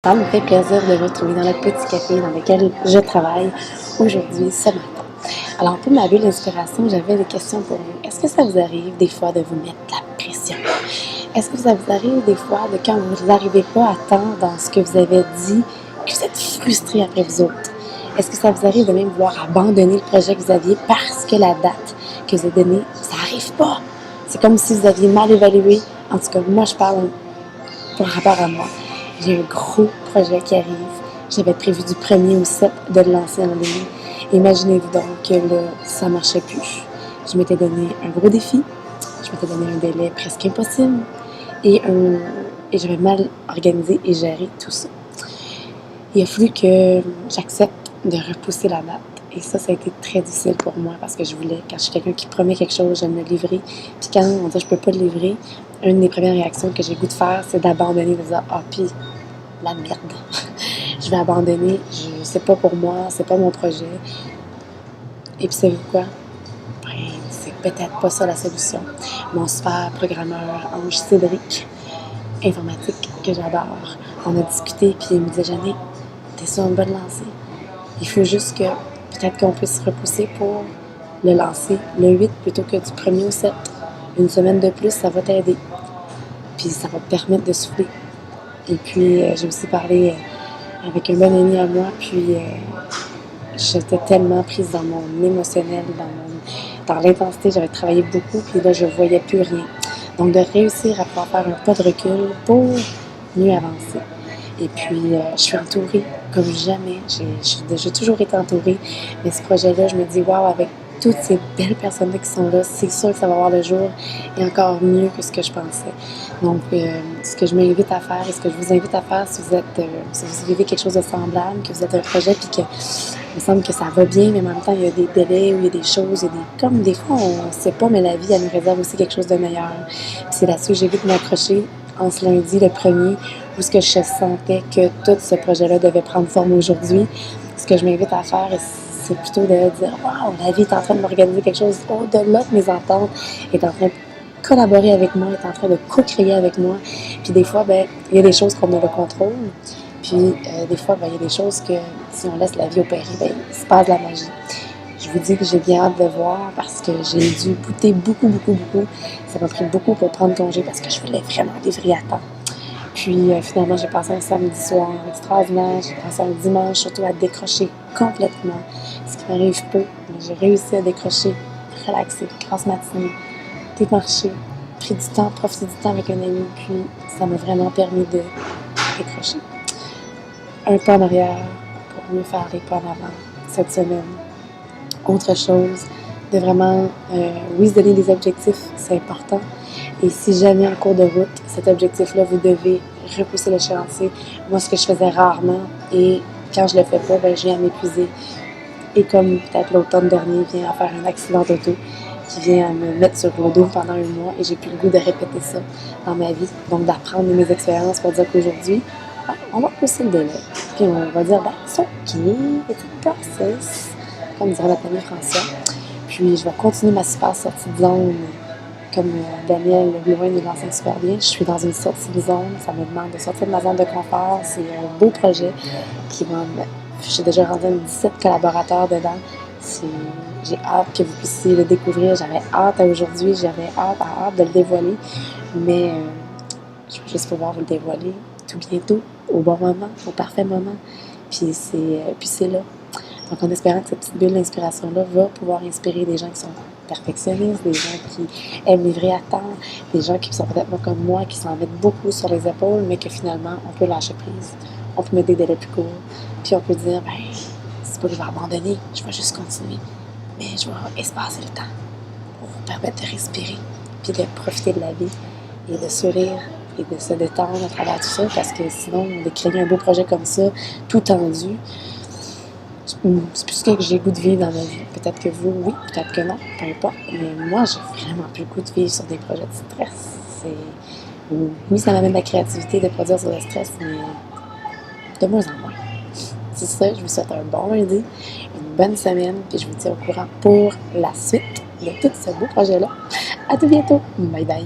Ça me fait plaisir de vous retrouver dans le petit café dans lequel je travaille aujourd'hui, ce matin. Alors, pour ma bulle d'inspiration, j'avais des questions pour vous. Est-ce que ça vous arrive des fois de vous mettre de la pression? Est-ce que ça vous arrive des fois de quand vous n'arrivez pas à temps dans ce que vous avez dit, que vous êtes frustré après vous autres? Est-ce que ça vous arrive de même vouloir abandonner le projet que vous aviez parce que la date que vous avez donnée, ça n'arrive pas? C'est comme si vous aviez mal évalué. En tout cas, moi, je parle par rapport à moi. J'ai un gros projet qui arrive. J'avais prévu du 1er au 7 de le lancer en ligne. Imaginez-vous donc que là, ça ne marchait plus. Je m'étais donné un gros défi. Je m'étais donné un délai presque impossible. Et j'avais mal organisé et géré tout ça. Il a fallu que j'accepte de repousser la date. Et ça a été très difficile pour moi parce que quand je suis quelqu'un qui promet quelque chose, j'aime le livrer. Puis quand on dit que je peux pas le livrer, une des premières réactions que j'ai le goût de faire, c'est d'abandonner, de dire « Ah, puis la merde, je vais abandonner, c'est pas pour moi, c'est pas mon projet. » Et puis savez-vous quoi? Ben, c'est peut-être pas ça la solution. Mon super programmeur, Ange Cédric, informatique, que j'adore, on a discuté, puis il me disait « Jannick, t'es sur une bonne lancée. Il faut juste que peut-être qu'on puisse repousser pour le lancer le 8 plutôt que du 1er au 7. Une semaine de plus, ça va t'aider. Puis ça va te permettre de souffler. Et puis, j'ai aussi parlé avec un bon ami à moi, puis j'étais tellement prise dans mon émotionnel, dans l'intensité, j'avais travaillé beaucoup, puis là, je ne voyais plus rien. Donc, de réussir à pouvoir faire un pas de recul pour mieux avancer. Et puis, je suis entourée comme jamais. J'ai toujours été entourée. Mais ce projet-là, je me dis, waouh, avec toutes ces belles personnes-là qui sont là, c'est sûr que ça va voir le jour et encore mieux que ce que je pensais. Donc, ce que je m'invite à faire et ce que je vous invite à faire si vous vivez quelque chose de semblable, que vous êtes un projet puis que il me semble que ça va bien, mais en même temps, il y a des délais ou il y a des choses, comme des fois, on ne sait pas, mais la vie, elle nous réserve aussi quelque chose de meilleur. Puis c'est là-dessus que j'ai vu m'accrocher en ce lundi, le 1er, où ce que je sentais que tout ce projet-là devait prendre forme aujourd'hui. Ce que je m'invite à faire, c'est plutôt de dire « Wow, la vie est en train de m'organiser quelque chose au-delà de mes ententes, est en train de collaborer avec moi, est en train de co-créer avec moi. » Puis des fois, il y a des choses qu'on a le contrôle. Puis des fois, il y a des choses que si on laisse la vie opérer, il se passe de la magie. Je vous dis que j'ai bien hâte de voir parce que j'ai dû goûter beaucoup. Ça m'a pris beaucoup pour prendre congé parce que je voulais vraiment livrer à temps. Puis finalement, j'ai passé un samedi soir extraordinaire. J'ai passé un dimanche surtout à décrocher complètement. Ce qui m'arrive peu, mais j'ai réussi à décrocher, relaxer, grasse matinée, démarcher, pris du temps, profiter du temps avec un ami. Puis ça m'a vraiment permis de décrocher. Un pas en arrière pour mieux faire les pas en avant cette semaine. Autre chose, de vraiment, oui, se donner des objectifs, c'est important. Et si jamais en cours de route, cet objectif-là, vous devez repousser l'échéancier. Moi, ce que je faisais rarement, et quand je le fais pas, je viens à m'épuiser. Et comme peut-être l'automne dernier, je viens à faire un accident d'auto qui vient à me mettre sur le dos pendant un mois et j'ai plus le goût de répéter ça dans ma vie. Donc, d'apprendre de mes expériences pour dire qu'aujourd'hui, on va pousser le délai. Puis on va dire, c'est OK, it's a process, comme dirait notre ami François. Puis je vais continuer ma super sortie de zone, comme Daniel Blouin nous l'enseigne super bien. Je suis dans une sortie de zone, ça me demande de sortir de ma zone de confort. C'est un beau projet qui va j'ai déjà rendu 17 collaborateurs dedans. J'ai hâte que vous puissiez le découvrir. J'avais hâte à aujourd'hui, j'avais hâte de le dévoiler. Mais je vais juste pouvoir vous le dévoiler tout bientôt, au bon moment, au parfait moment. Puis c'est là. Donc, en espérant que cette petite bulle d'inspiration-là va pouvoir inspirer des gens qui sont perfectionnistes, des gens qui aiment livrer à temps, des gens qui sont peut-être pas comme moi, qui s'en mettent beaucoup sur les épaules, mais que finalement, on peut lâcher prise. On peut mettre des délais plus courts. Puis on peut dire, c'est pas que je vais abandonner, je vais juste continuer. Mais je vais espacer le temps pour vous permettre de respirer, puis de profiter de la vie et de sourire et de se détendre à travers tout ça, parce que sinon, de créer un beau projet comme ça, tout tendu, c'est plus ce que j'ai le goût de vivre dans ma vie. Peut-être que vous, oui, peut-être que non, peu importe. Mais moi, j'ai vraiment plus le goût de vivre sur des projets de stress. Oui, ça m'amène de la créativité de produire sur le stress, mais de moins en moins. C'est ça, je vous souhaite un bon lundi, une bonne semaine, puis je vous tiens au courant pour la suite de tout ce beau projet-là. À tout bientôt. Bye bye.